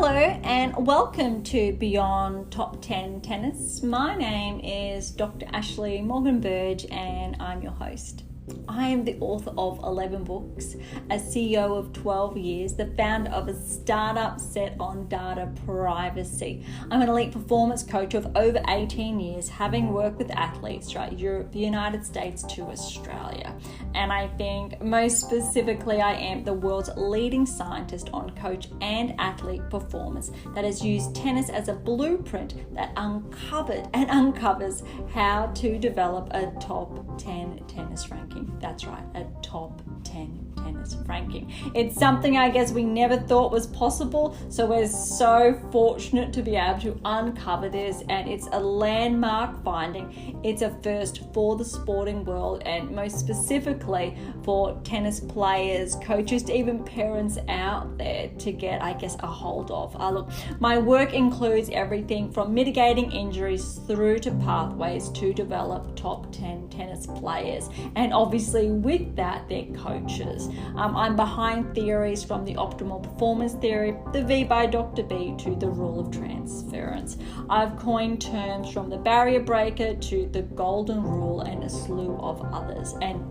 Hello and welcome to Beyond Top 10 Tennis. My name is Dr. Ashley Morgan Berge and I'm your host. I am the author of 11 books, a CEO of 12 years, the founder of a startup set on data privacy. I'm an elite performance coach of over 18 years, having worked with athletes throughout Europe, the United States to Australia. And I think most specifically, I am the world's leading scientist on coach and athlete performance that has used tennis as a blueprint that uncovers how to develop a top 10 tennis ranking. That's right, a top 10 tennis ranking. It's something I guess we never thought was possible, so we're so fortunate to be able to uncover this, and it's a landmark finding. It's a first for the sporting world, and most specifically for tennis players, coaches, even parents out there to get, I guess, a hold of. Look, my work includes everything from mitigating injuries through to pathways to develop top 10 tennis players, and obviously with that, they're coaches. I'm behind theories from the optimal performance theory, the V by Dr. B, to the rule of transference. I've coined terms from the barrier breaker to the golden rule and a slew of others. And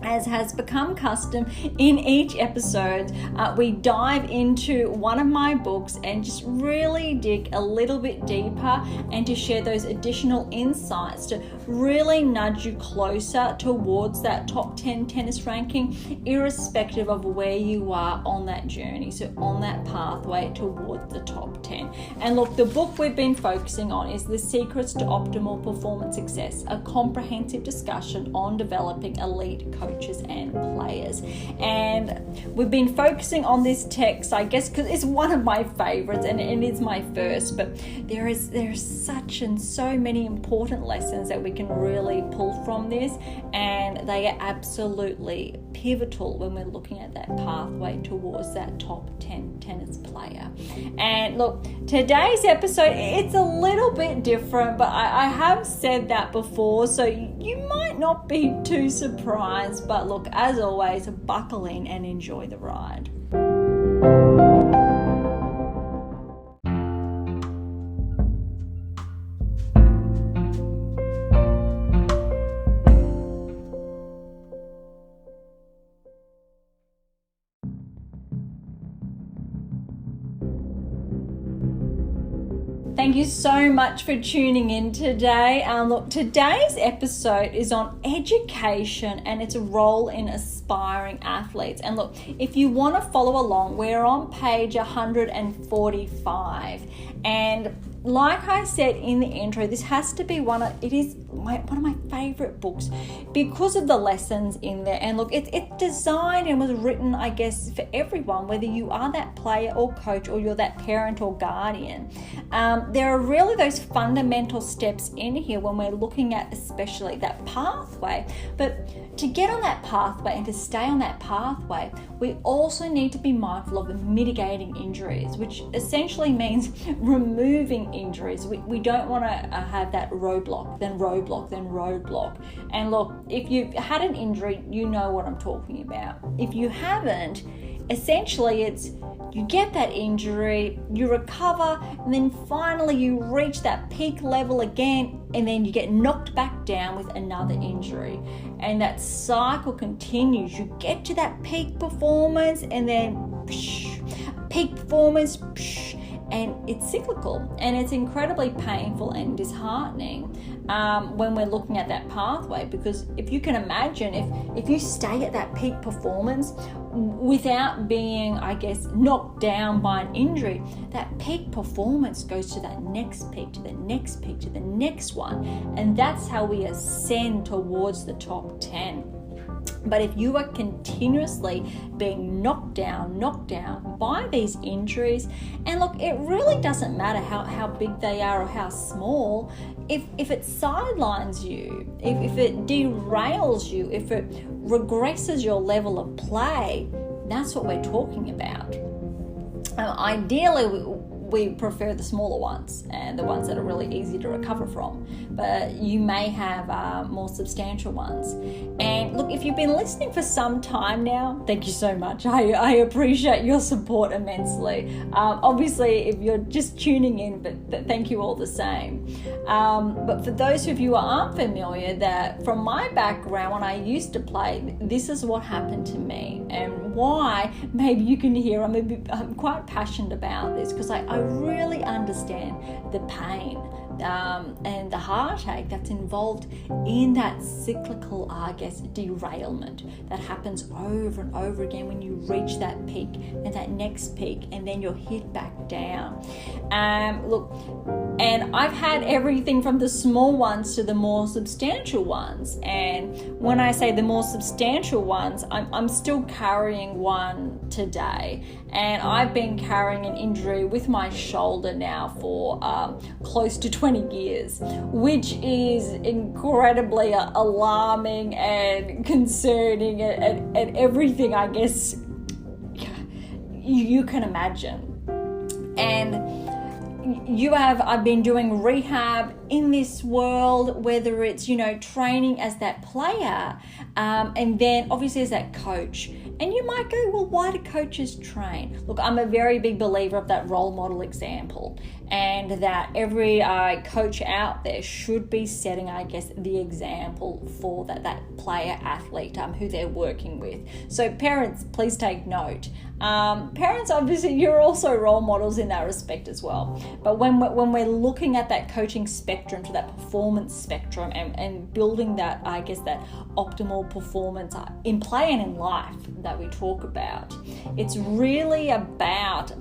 as has become custom in each episode, we dive into one of my books and just really dig a little bit deeper and to share those additional insights to really nudge you closer towards that top 10 tennis ranking, irrespective of where you are on that journey, so on that pathway towards the top 10. And look, the book we've been focusing on is The Secrets to Optimal Performance Success, a comprehensive discussion on developing elite coaches and players. And we've been focusing on this text, I guess, because it's one of my favorites and it is my first, but there's such and so many important lessons that we can really pull from this, and they are absolutely pivotal when we're looking at that pathway towards that top 10 tennis player. And look, today's episode, it's a little bit different, but I have said that before, so you might not be too surprised. But look, as always, buckle in and enjoy the ride. Thank you so much for tuning in today. Look, today's episode is on education and its role in aspiring athletes. And look, if you want to follow along, we're on page 145. And like I said in the intro, this has to be one of my favorite books because of the lessons in there. And look, it's designed and was written, I guess, for everyone, whether you are that player or coach or you're that parent or guardian. There are really those fundamental steps in here when we're looking at especially that pathway. But to get on that pathway and to stay on that pathway, we also need to be mindful of mitigating injuries, which essentially means removing injuries. We don't want to have that roadblock, then roadblock, then roadblock. And look, if you've had an injury, you know what I'm talking about. If you haven't, essentially it's you get that injury, you recover, and then finally you reach that peak level again, and then you get knocked back down with another injury. And that cycle continues. You get to that peak performance, and then peak performance, and it's cyclical, and it's incredibly painful and disheartening when we're looking at that pathway, because if you can imagine, if you stay at that peak performance without being, I guess, knocked down by an injury, that peak performance goes to that next peak, to the next peak, to the next one, and that's how we ascend towards the top 10. But if you are continuously being knocked down by these injuries, and look, it really doesn't matter how big they are or how small, if it sidelines you, if it derails you, if it regresses your level of play, that's what we're talking about. Ideally, we prefer the smaller ones and the ones that are really easy to recover from. But you may have more substantial ones. And look, if you've been listening for some time now, thank you so much. I appreciate your support immensely. Obviously, if you're just tuning in, but thank you all the same. But for those of you who aren't familiar, that from my background, when I used to play, this is what happened to me, and why maybe you can hear I'm quite passionate about this, because I really understand the pain and the heartache that's involved in that cyclical, derailment that happens over and over again when you reach that peak and that next peak, and then you're hit back down. Look, and I've had everything from the small ones to the more substantial ones. And when I say the more substantial ones, I'm still carrying one today. And I've been carrying an injury with my shoulder now for close to 20 years, which is incredibly alarming and concerning and everything, I guess, you can imagine. And I've been doing rehab in this world, whether it's, training as that player, and then obviously as that coach. And you might go, well, why do coaches train? Look, I'm a very big believer of that role model example, and that every coach out there should be setting, the example for that player athlete who they're working with. So parents, please take note. Parents, obviously, you're also role models in that respect as well. But when we're looking at that coaching spectrum to that performance spectrum and building that, that optimal performance in play and in life that we talk about, it's really about,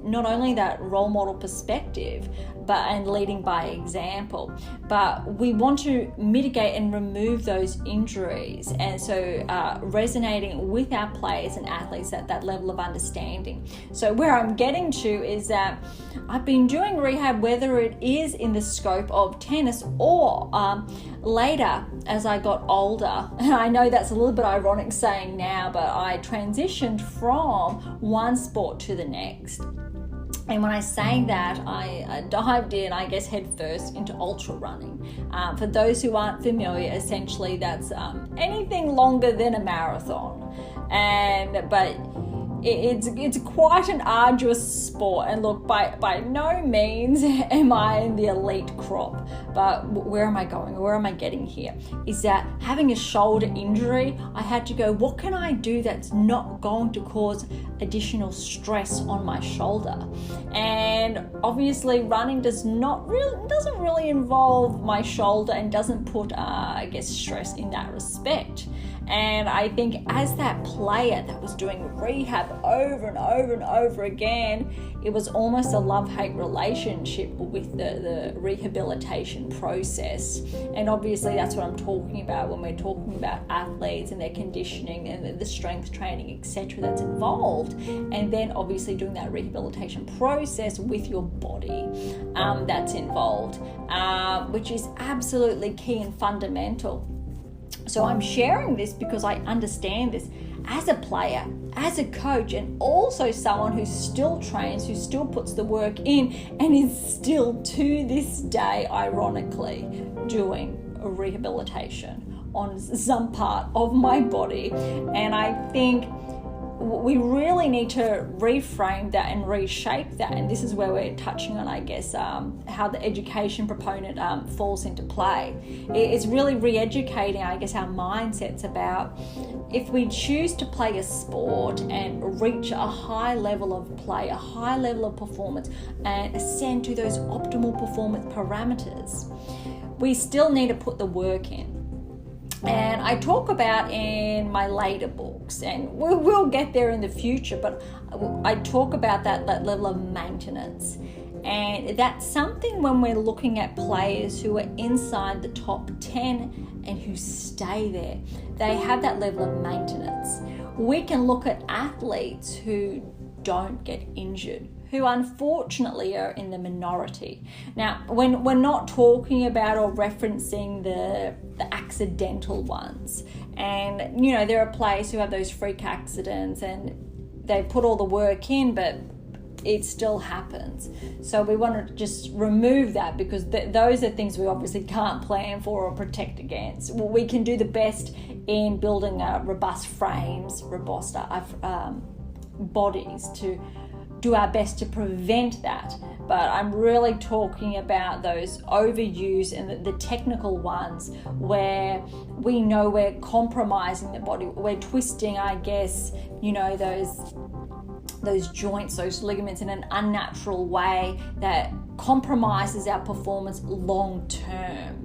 not only that role model perspective, and leading by example, but we want to mitigate and remove those injuries. And so resonating with our players and athletes at that level of understanding. So where I'm getting to is that I've been doing rehab, whether it is in the scope of tennis or later as I got older. And I know that's a little bit ironic saying now, but I transitioned from one sport to the next. And when I say that, I dived in, head first into ultra running. For those who aren't familiar, essentially that's anything longer than a marathon. But it's quite an arduous sport. And look, by no means am I in the elite crop. But where am I going? Where am I getting here? Is that having a shoulder injury, I had to go, what can I do that's not going to cause additional stress on my shoulder? And obviously running doesn't really involve my shoulder and doesn't put stress in that respect. And I think as that player that was doing rehab over and over and over again, it was almost a love-hate relationship with the rehabilitation process. And obviously that's what I'm talking about when we're talking about athletes and their conditioning and the strength training, etc. that's involved. And then obviously doing that rehabilitation process with your body that's involved, which is absolutely key and fundamental. So I'm sharing this because I understand this as a player, as a coach, and also someone who still trains, who still puts the work in, and is still to this day, ironically, doing a rehabilitation on some part of my body. And I think we really need to reframe that and reshape that. And this is where we're touching on, how the education proponent falls into play. It's really re-educating, our mindsets about if we choose to play a sport and reach a high level of play, a high level of performance, and ascend to those optimal performance parameters, we still need to put the work in. And I talk about in my later books, and we'll get there in the future, but I talk about that level of maintenance. And that's something when we're looking at players who are inside the top 10 and who stay there, they have that level of maintenance. We can look at athletes who don't get injured, who unfortunately are in the minority. Now, when we're not talking about or referencing the accidental ones, and there are players who have those freak accidents and they put all the work in, but it still happens. So we want to just remove that, because those are things we obviously can't plan for or protect against. We can do the best in building robust frames, robust bodies, to do our best to prevent that. But I'm really talking about those overuse and the technical ones where we know we're compromising the body, we're twisting, I guess, those joints, those ligaments in an unnatural way that compromises our performance long term.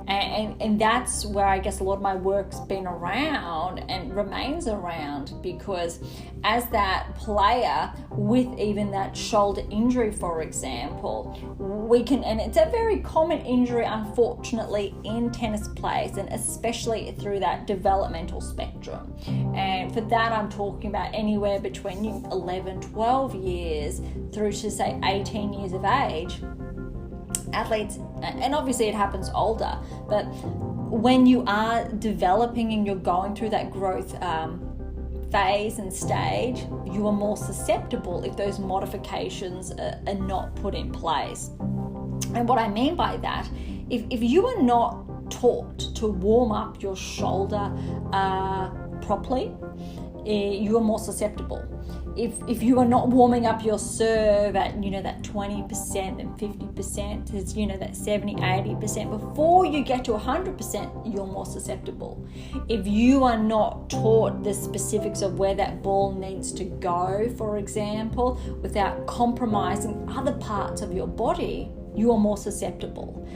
And that's where I guess a lot of my work's been around and remains around, because as that player with even that shoulder injury, for example, we can, and it's a very common injury unfortunately in tennis players, and especially through that developmental spectrum. And for that I'm talking about anywhere between 11, 12 years through to say 18 years of age. Athletes, and obviously it happens older, but when you are developing and you're going through that growth phase and stage, you are more susceptible if those modifications are not put in place. And what I mean by that, if you are not taught to warm up your shoulder properly, you are more susceptible. If you are not warming up your serve at that 20% and 50% to that 70-80%, before you get to 100%, you're more susceptible. If you are not taught the specifics of where that ball needs to go, for example, without compromising other parts of your body, you are more susceptible.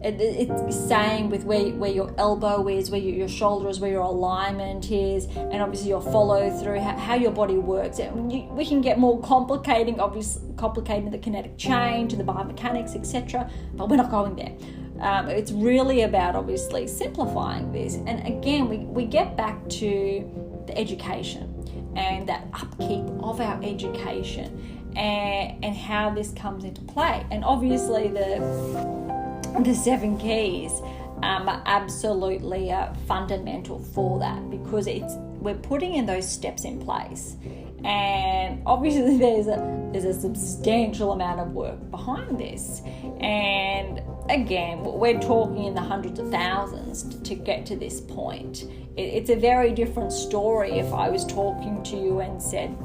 It's same with where your elbow is, where your shoulder is, where your alignment is, and obviously your follow through, how your body works. We can get more complicating the kinetic chain, to the biomechanics, etc. But we're not going there. It's really about obviously simplifying this. And again, we get back to the education and that upkeep of our education. And how this comes into play. And obviously the 7 keys are absolutely fundamental for that, because we're putting in those steps in place. And obviously there's a substantial amount of work behind this. And again, we're talking in the hundreds of thousands to get to this point. It's a very different story if I was talking to you and said,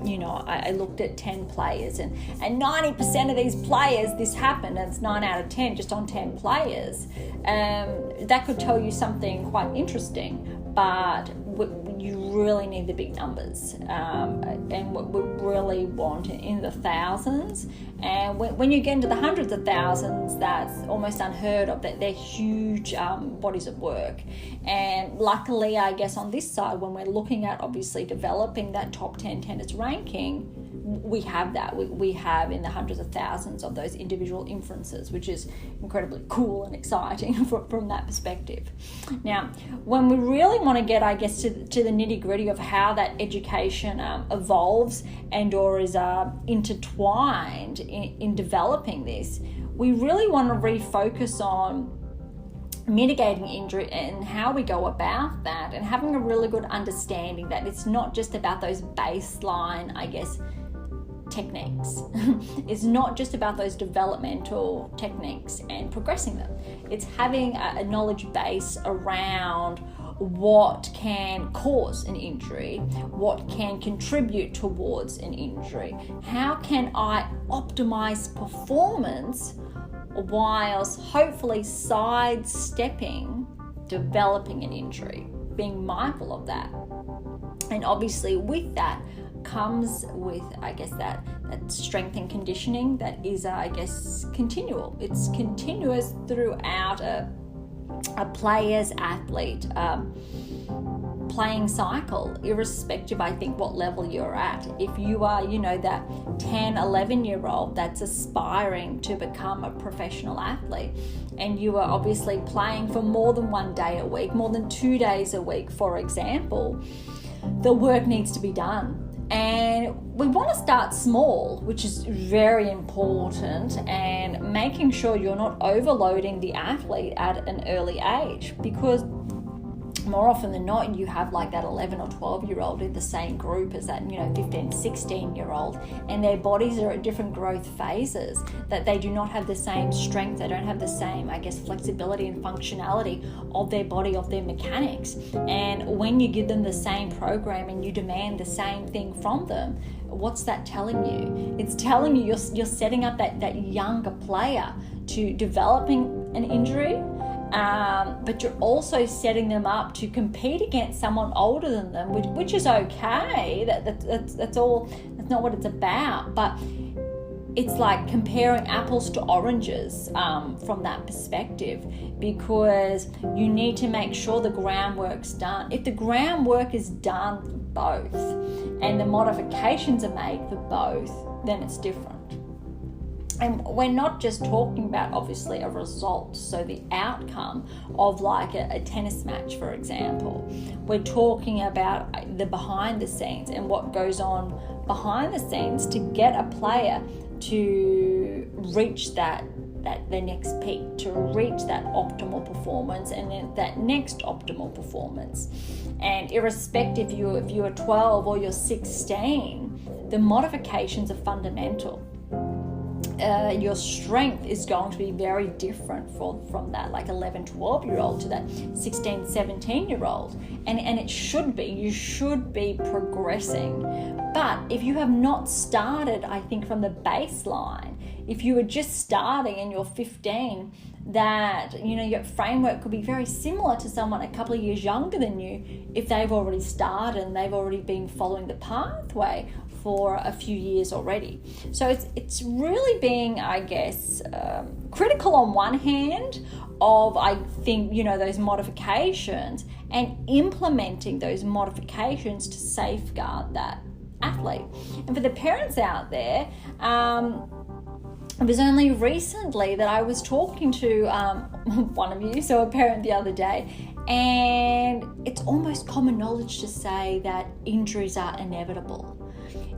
I looked at 10 players and 90% of these players, this happened, and it's 9 out of 10 just on 10 players. That could tell you something quite interesting, but you really need the big numbers. And what we really want in the thousands. And when you get into the hundreds of thousands, that's almost unheard of. That they're huge bodies of work. And luckily, I guess on this side, when we're looking at obviously developing that top 10 tennis ranking, we have that. We have in the hundreds of thousands of those individual inferences, which is incredibly cool and exciting from that perspective. Now, when we really want to get, I guess, to the nitty-gritty of how that education evolves and or is intertwined in developing this, we really want to refocus on mitigating injury and how we go about that, and having a really good understanding that it's not just about those baseline, I guess, techniques. It's not just about those developmental techniques and progressing them. It's having a knowledge base around what can cause an injury, what can contribute towards an injury, how can I optimize performance whilst hopefully sidestepping developing an injury, being mindful of that. And obviously with that comes with, I guess, that strength and conditioning that is, I guess, continual. It's continuous throughout a player's athlete playing cycle, irrespective, I think, what level you're at. If you are, that 10, 11-year-old that's aspiring to become a professional athlete, and you are obviously playing for more than 1 day a week, more than 2 days a week, for example, the work needs to be done. And we want to start small, which is very important, and making sure you're not overloading the athlete at an early age, because more often than not, you have like that 11 or 12-year-old in the same group as that, 15, 16-year-old, and their bodies are at different growth phases, that they do not have the same strength, they don't have the same, flexibility and functionality of their body, of their mechanics. And when you give them the same program and you demand the same thing from them, what's that telling you? It's telling you you're setting up that younger player to developing an injury, but you're also setting them up to compete against someone older than them, which is okay. That's all. That's not what it's about. But it's like comparing apples to oranges from that perspective, because you need to make sure the groundwork's done. If the groundwork is done for both and the modifications are made for both, then it's different. And we're not just talking about, obviously, a result, so the outcome of like a tennis match, for example. We're talking about the behind the scenes and what goes on behind the scenes to get a player to reach their next peak, to reach that optimal performance and then that next optimal performance. And irrespective if you're 12 or you're 16, the modifications are fundamental. Your strength is going to be very different from that like 11, 12-year-old to that 16, 17-year-old. And it should be. You should be progressing. But if you have not started, I think, from the baseline, if you were just starting and you're 15, that, your framework could be very similar to someone a couple of years younger than you if they've already started and they've already been following the pathway for a few years already. So it's really being, I guess, critical on one hand of, I think, those modifications and implementing those modifications to safeguard that athlete. And for the parents out there, it was only recently that I was talking to one of you, so a parent the other day, and it's almost common knowledge to say that injuries are inevitable.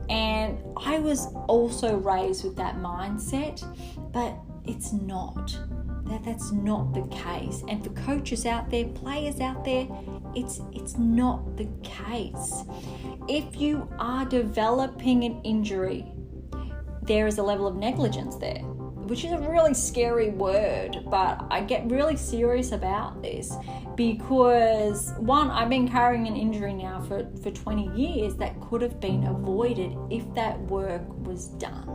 And I was also raised with that mindset, but it's not. That's not the case. And for coaches out there, players out there, it's not the case. If you are developing an injury, there is a level of negligence there, which is a really scary word, but I get really serious about this because, one, I've been carrying an injury now for 20 years that could have been avoided if that work was done.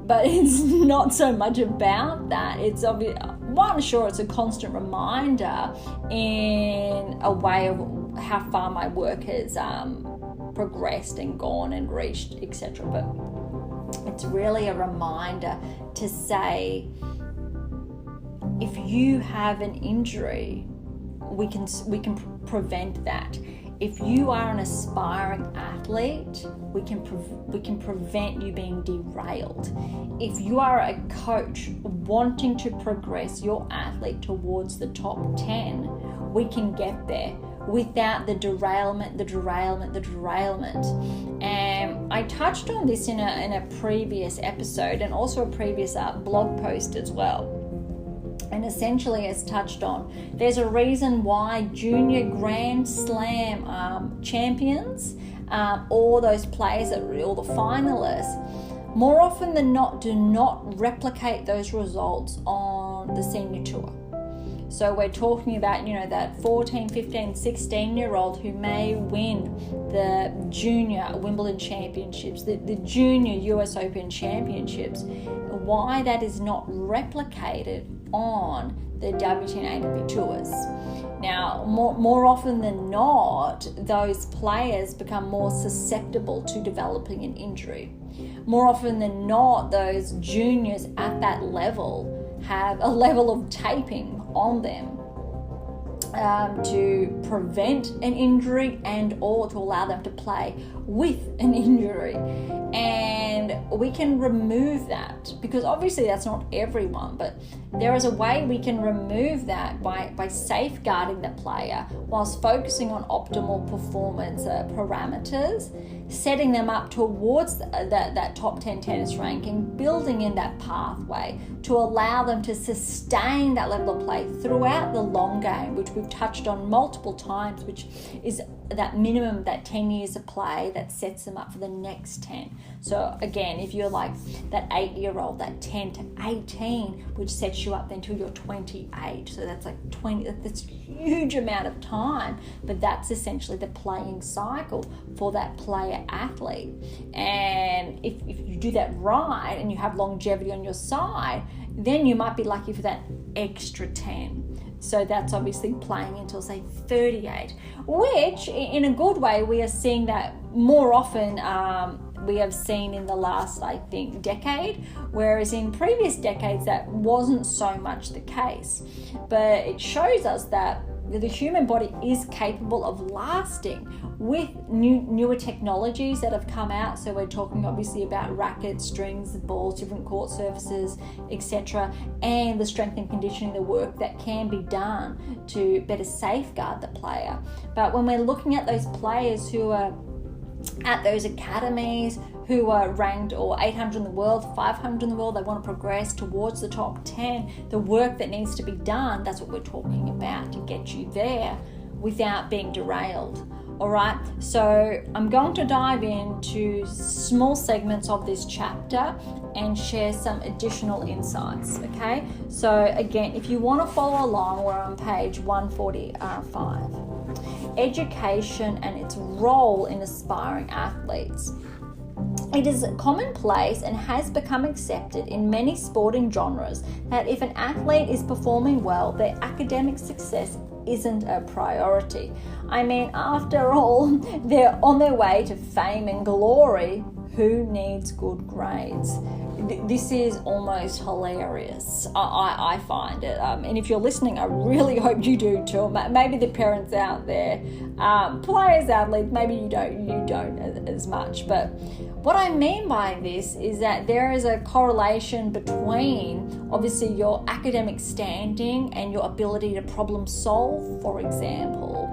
But it's not so much about that. It's obvious. One, sure, it's a constant reminder in a way of how far my work has progressed and gone and reached, etc. But it's really a reminder to say, if you have an injury, we can prevent that. If you are an aspiring athlete, we can prevent you being derailed. If you are a coach wanting to progress your athlete towards the top 10, we can get there without the derailment. And I touched on this in a previous episode and also a previous blog post as well. And essentially, as touched on, there's a reason why junior Grand Slam champions or those players or the finalists, more often than not, do not replicate those results on the senior tour. So we're talking about, that 14, 15, 16-year-old who may win the junior Wimbledon championships, the junior US Open championships, why that is not replicated on the WTA and ATP tours. Now, more often than not, those players become more susceptible to developing an injury. More often than not, those juniors at that level have a level of taping on them to prevent an injury and or to allow them to play with an injury. And we can remove that, because obviously that's not everyone, but there is a way we can remove that by safeguarding the player whilst focusing on optimal performance parameters setting them up towards that top 10 tennis ranking, building in that pathway to allow them to sustain that level of play throughout the long game, which we've touched on multiple times, which is that minimum, that 10 years of play that sets them up for the next 10. So again, if you're like that 8-year-old, that 10 to 18, which sets you up then till you're 28. So that's like 20, that's a huge amount of time, but that's essentially the playing cycle for that player athlete. And if you do that right and you have longevity on your side, then you might be lucky for that extra 10. So that's obviously playing until, say, 38, which in a good way, we are seeing that more often we have seen in the last, I think, decade, whereas in previous decades, that wasn't so much the case. But it shows us that the human body is capable of lasting with newer technologies that have come out. So we're talking obviously about rackets, strings, balls, different court surfaces, etc., and the strength and conditioning, the work that can be done to better safeguard the player. But when we're looking at those players who are at those academies, who are ranked or 800 in the world, 500 in the world, they want to progress towards the top 10, the work that needs to be done, that's what we're talking about to get you there without being derailed. All right, so I'm going to dive into small segments of this chapter and share some additional insights, okay? So again, if you want to follow along, we're on page 145. Education and its role in aspiring athletes. It is commonplace and has become accepted in many sporting genres that if an athlete is performing well, their academic success isn't a priority. I mean, after all, they're on their way to fame and glory. Who needs good grades? This is almost hilarious. I find it. And if you're listening, I really hope you do too. Maybe the parents out there, players, athletes, maybe you don't as much. But what I mean by this is that there is a correlation between obviously your academic standing and your ability to problem solve, for example,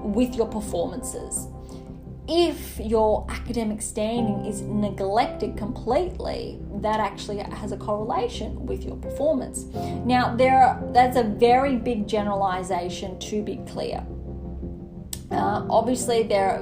with your performances. If your academic standing is neglected completely, that actually has a correlation with your performance. Now, that's a very big generalization, to be clear. Obviously, there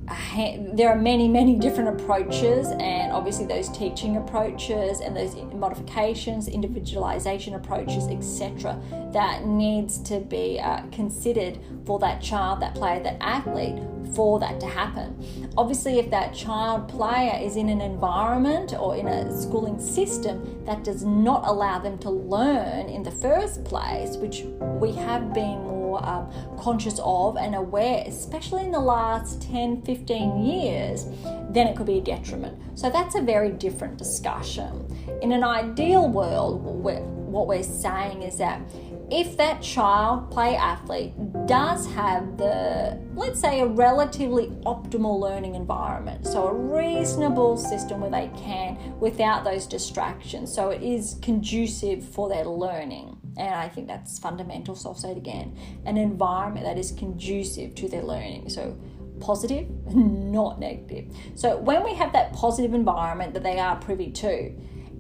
are many different approaches, and obviously those teaching approaches and those modifications, individualization approaches, etc., that needs to be considered for that child, that player, that athlete, for that to happen. Obviously, if that child player is in an environment or in a schooling system that does not allow them to learn in the first place, which we have been more conscious of and aware, especially in the last 10-15 years, then it could be a detriment. So that's a very different discussion. In an ideal world, what we're saying is that if that child, play athlete, does have let's say, a relatively optimal learning environment, so a reasonable system where they can, without those distractions, so it is conducive for their learning. And I think that's fundamental, so I'll say it again, an environment that is conducive to their learning. So positive, not negative. So when we have that positive environment that they are privy to,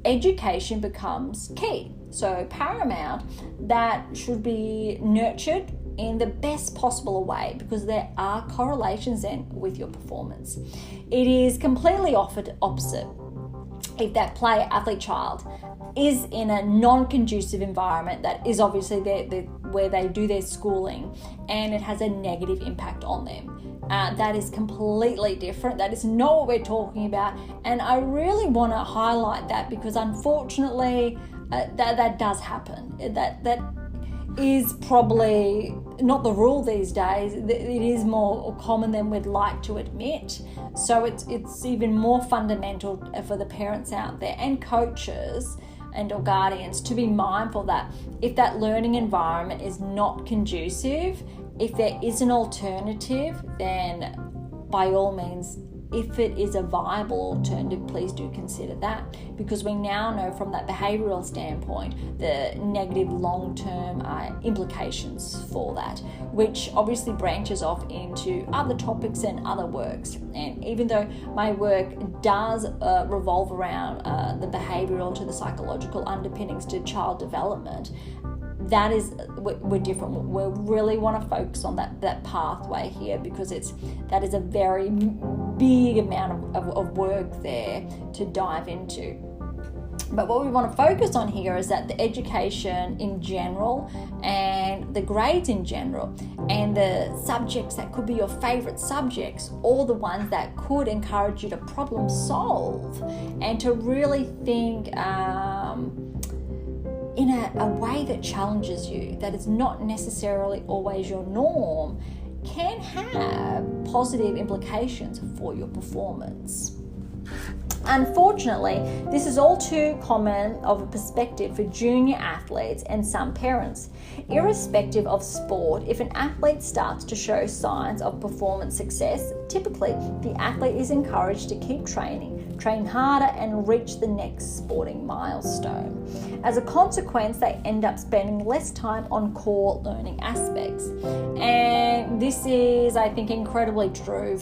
education becomes key. So paramount, that should be nurtured in the best possible way, because there are correlations then with your performance. It is completely opposite if that player, athlete, child is in a non-conducive environment that is obviously where they do their schooling, and it has a negative impact on them. That is completely different. That is not what we're talking about, and I really want to highlight that, because unfortunately that does happen. That is probably not the rule these days. It is more common than we'd like to admit. So it's even more fundamental for the parents out there and coaches and or guardians to be mindful that if that learning environment is not conducive, if there is an alternative, then by all means if it is a viable alternative, please do consider that, because we now know from that behavioural standpoint the negative long-term implications for that, which obviously branches off into other topics and other works. And even though my work does revolve around the behavioural to the psychological underpinnings to child development, that is, we're different. We really want to focus on that pathway here, because that is a very big amount of work there to dive into. But what we want to focus on here is that the education in general and the grades in general and the subjects that could be your favorite subjects, or the ones that could encourage you to problem solve and to really think in a way that challenges you, that is not necessarily always your norm, can have positive implications for your performance. Unfortunately, this is all too common of a perspective for junior athletes and some parents. Irrespective of sport, if an athlete starts to show signs of performance success, typically the athlete is encouraged to keep train harder and reach the next sporting milestone. As a consequence, they end up spending less time on core learning aspects. And this is, I think, incredibly true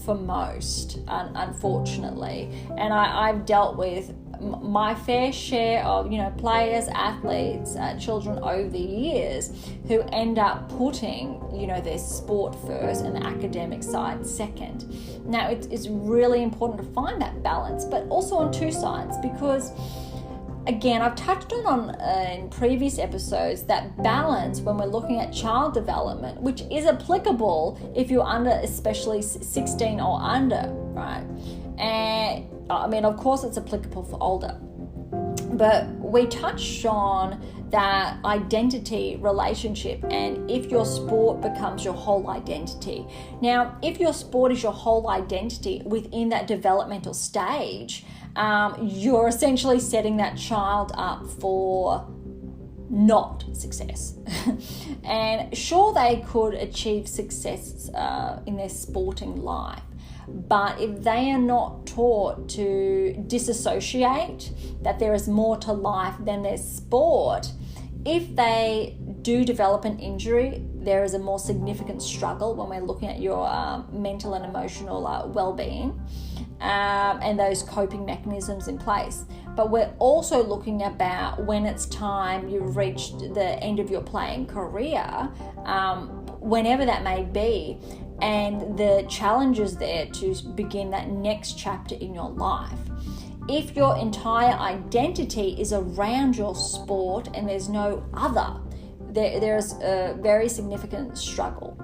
for most, unfortunately. And I've dealt with my fair share of players, athletes, children over the years who end up putting their sport first and the academic side second. Now it's really important to find that balance, but also on two sides, because again, I've touched on in previous episodes that balance when we're looking at child development, which is applicable if you're under, especially 16 or under, right? And I mean, of course, it's applicable for older. But we touched on that identity relationship, and if your sport becomes your whole identity. Now, if your sport is your whole identity within that developmental stage, you're essentially setting that child up for not success. And sure, they could achieve success in their sporting life, but if they are not taught to disassociate, that there is more to life than their sport, if they do develop an injury, there is a more significant struggle when we're looking at your mental and emotional well-being and those coping mechanisms in place. But we're also looking about when it's time you've reached the end of your playing career, whenever that may be, and the challenges there to begin that next chapter in your life. If your entire identity is around your sport and there's no other, there's a very significant struggle.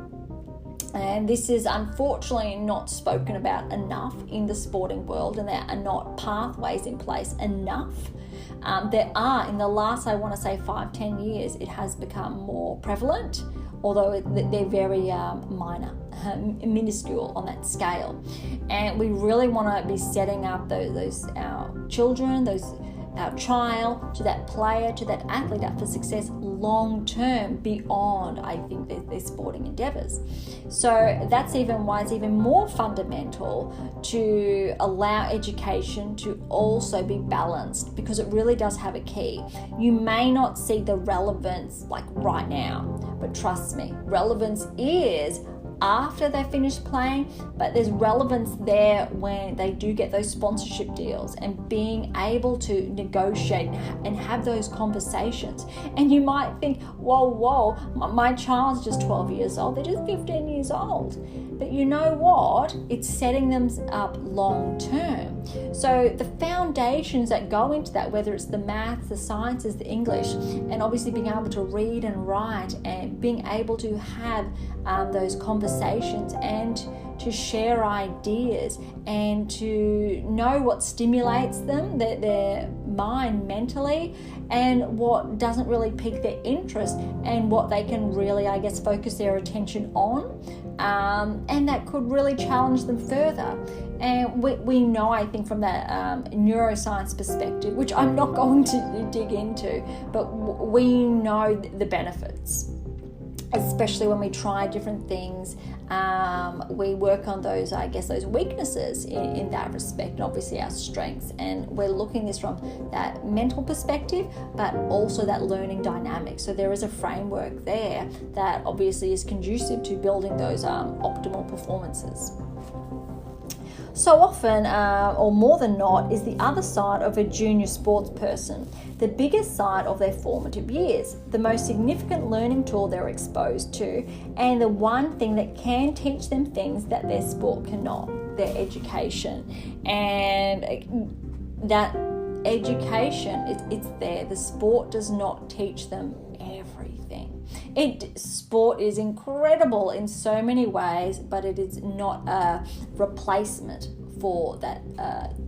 And this is unfortunately not spoken about enough in the sporting world, and there are not pathways in place enough. There are, in the last, I want to say 5-10 years, it has become more prevalent, although they're very minor, minuscule on that scale. And we really want to be setting up those our children, our child, to that player, to that athlete up for success long term beyond, I think, their sporting endeavours. So that's even why it's even more fundamental to allow education to also be balanced, because it really does have a key. You may not see the relevance like right now, but trust me, relevance is after they finish playing, but there's relevance there when they do get those sponsorship deals and being able to negotiate and have those conversations. And you might think, whoa, my child's just 12 years old, they're just 15 years old. But you know what? It's setting them up long term. So the foundations that go into that, whether it's the maths, the sciences, the English, and obviously being able to read and write and being able to have those conversations and to share ideas and to know what stimulates them, their mind mentally, and what doesn't really pique their interest, and what they can really, I guess, focus their attention on, and that could really challenge them further. And we know, I think, from that neuroscience perspective, which I'm not going to dig into, but we know the benefits. especially when we try different things. We work on those weaknesses in that respect, and obviously our strengths. And we're looking at this from that mental perspective, but also that learning dynamic. So there is a framework there that obviously is conducive to building those optimal performances. So often, or more than not, is the other side of a junior sports person, the biggest side of their formative years, the most significant learning tool they're exposed to, and the one thing that can teach them things that their sport cannot, their education. And that education, it's there. The sport does not teach them everything. Sport is incredible in so many ways, but it is not a replacement for that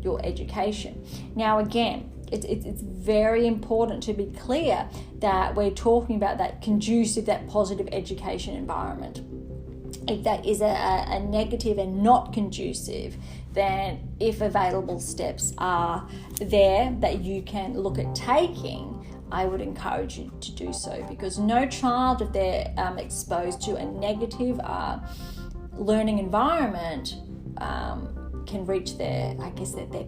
your education. Now again, it's very important to be clear that we're talking about that conducive, that positive education environment. If that is a negative and not conducive, then if available steps are there that you can look at taking, I would encourage you to do so, because no child, if they're exposed to a negative learning environment, can reach their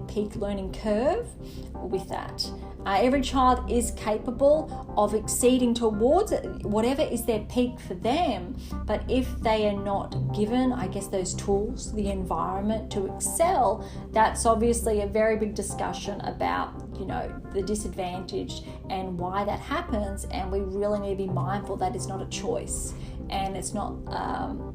peak learning curve with that. Every child is capable of exceeding towards whatever is their peak for them, but if they are not given, those tools, the environment to excel, that's obviously a very big discussion about, the disadvantage and why that happens, and we really need to be mindful that it's not a choice. And it's not,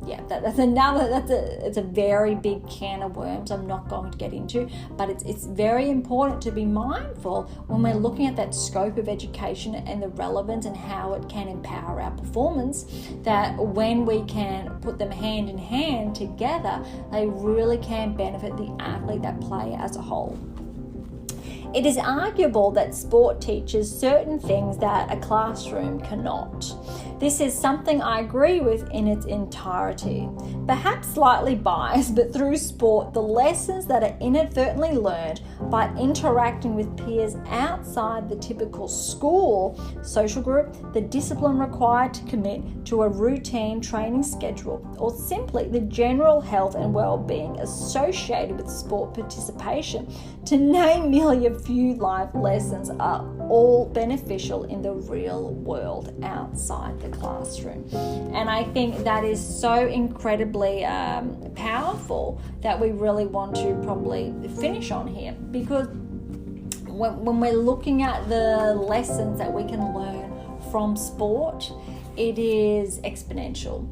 it's a very big can of worms I'm not going to get into, but it's very important to be mindful when we're looking at that scope of education and the relevance and how it can empower our performance, that when we can put them hand in hand together, they really can benefit the athlete, that player as a whole. It is arguable that sport teaches certain things that a classroom cannot. This is something I agree with in its entirety. Perhaps slightly biased, but through sport, the lessons that are inadvertently learned by interacting with peers outside the typical school social group, the discipline required to commit to a routine training schedule, or simply the general health and well-being associated with sport participation, to name merely a few life lessons, are all beneficial in the real world outside the classroom. And I think that is so incredibly powerful that we really want to probably finish on here, because when we're looking at the lessons that we can learn from sport, it is exponential.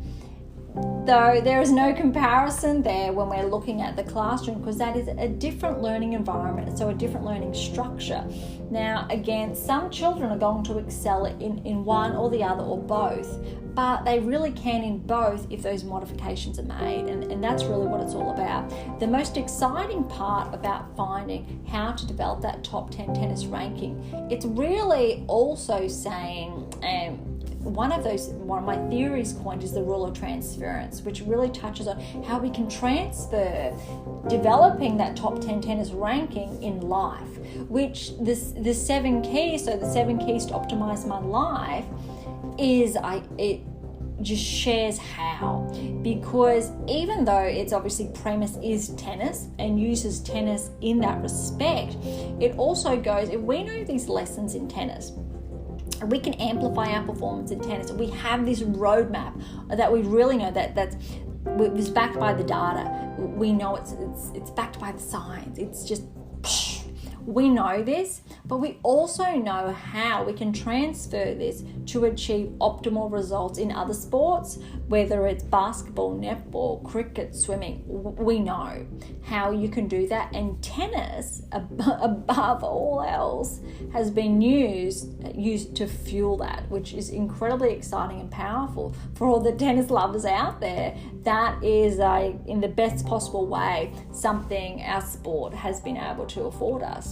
Though there is no comparison there when we're looking at the classroom, because that is a different learning environment, so a different learning structure. Now, again, some children are going to excel in one or the other or both, but they really can in both if those modifications are made, and that's really what it's all about. The most exciting part about finding how to develop that top 10 tennis ranking, it's really also saying, one of my theories coined is the rule of transference, which really touches on how we can transfer developing that top 10 tennis ranking in life, which the 7 keys, so the 7 keys to optimize my life, it just shares how. Because even though its obviously premise is tennis and uses tennis in that respect, it also goes, if we know these lessons in tennis, we can amplify our performance in tennis. We have this roadmap that we really know that was backed by the data. We know it's backed by the science. It's just, we know this, but we also know how we can transfer this to achieve optimal results in other sports, whether it's basketball, netball, cricket, swimming. We know how you can do that, and tennis, above all else, has been used to fuel that, which is incredibly exciting and powerful for all the tennis lovers out there. That is, in the best possible way, something our sport has been able to afford us.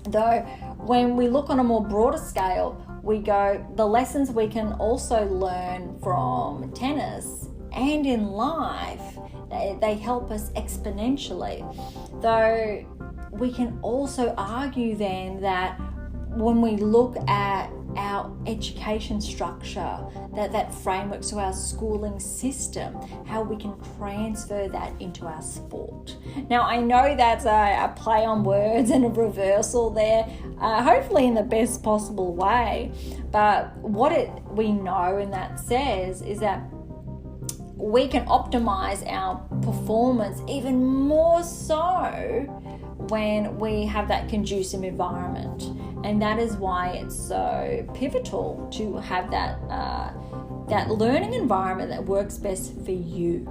Though when we look on a more broader scale, we go, the lessons we can also learn from tennis and in life, they help us exponentially. Though we can also argue then that when we look at our education structure, that framework, so our schooling system, how we can transfer that into our sport. Now, I know that's a play on words and a reversal there, hopefully in the best possible way, but what we know and that says is that we can optimize our performance even more so when we have that conducive environment. And that is why it's so pivotal to have that learning environment that works best for you.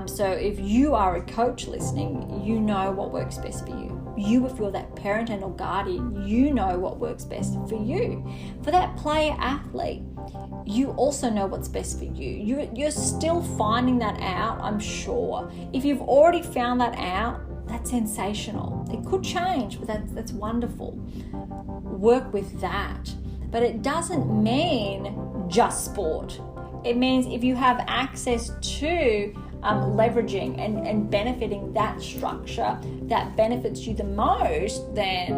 So if you are a coach listening, you know what works best for you. You, if you're that parent and or guardian, you know what works best for you. For that player athlete, you also know what's best for you. You're still finding that out, I'm sure. If you've already found that out, that's sensational. It could change, but that's wonderful. Work with that. But it doesn't mean just sport. It means if you have access to leveraging and benefiting that structure that benefits you the most, then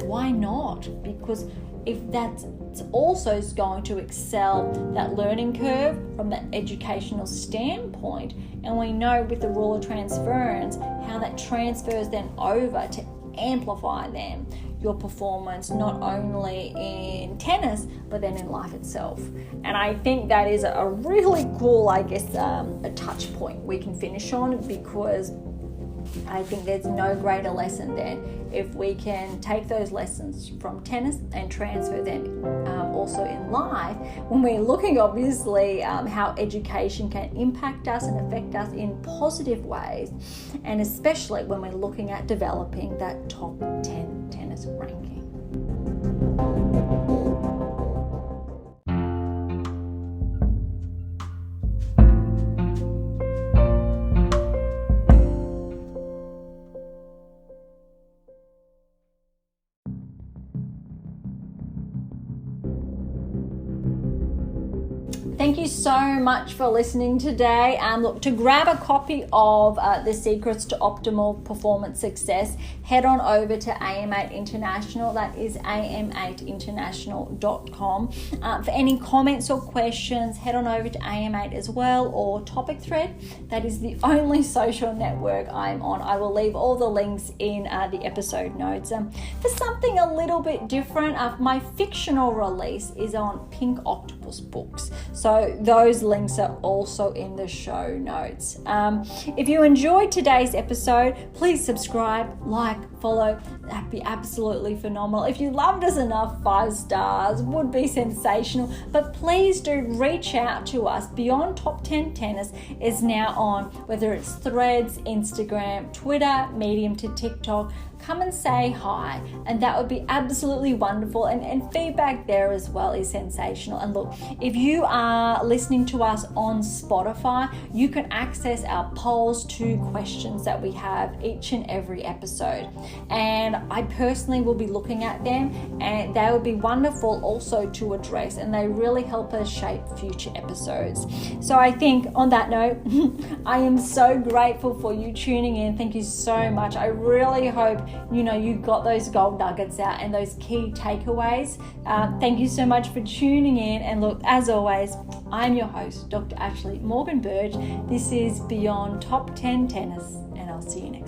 why not? Because if that's also is going to excel that learning curve from that educational standpoint, and we know with the rule of transference how that transfers then over to amplify then your performance, not only in tennis but then in life itself. And I think that is a really cool, I guess, a touch point we can finish on, because I think there's no greater lesson than if we can take those lessons from tennis and transfer them also in life, when we're looking obviously how education can impact us and affect us in positive ways, and especially when we're looking at developing that top 10 tennis ranking. Thank you so much for listening today. Look, to grab a copy of The Secrets to Optimal Performance Success, head on over to AM8 International. That is am8international.com. For any comments or questions, head on over to AM8 as well, or Topic Thread. That is the only social network I'm on. I will leave all the links in the episode notes. For something a little bit different, my fictional release is on Pink Octopus Books. So those links are also in the show notes. If you enjoyed today's episode, please subscribe, like, follow. That'd be absolutely phenomenal. If you loved us enough, 5 stars would be sensational. But please do reach out to us. Beyond Top 10 Tennis is now on, whether it's Threads, Instagram, Twitter, Medium to TikTok. Come and say hi, and that would be absolutely wonderful. And feedback there as well is sensational. And look, if you are listening to us on Spotify, you can access our polls to questions that we have each and every episode. And I personally will be looking at them, and they would be wonderful also to address, and they really help us shape future episodes. So I think on that note, I am so grateful for you tuning in. Thank you so much. I really hope you got those gold nuggets out and those key takeaways. Thank you so much for tuning in. And look, as always, I'm your host, Dr. Ashley Morgan Berge. This is Beyond Top 10 Tennis, and I'll see you next time.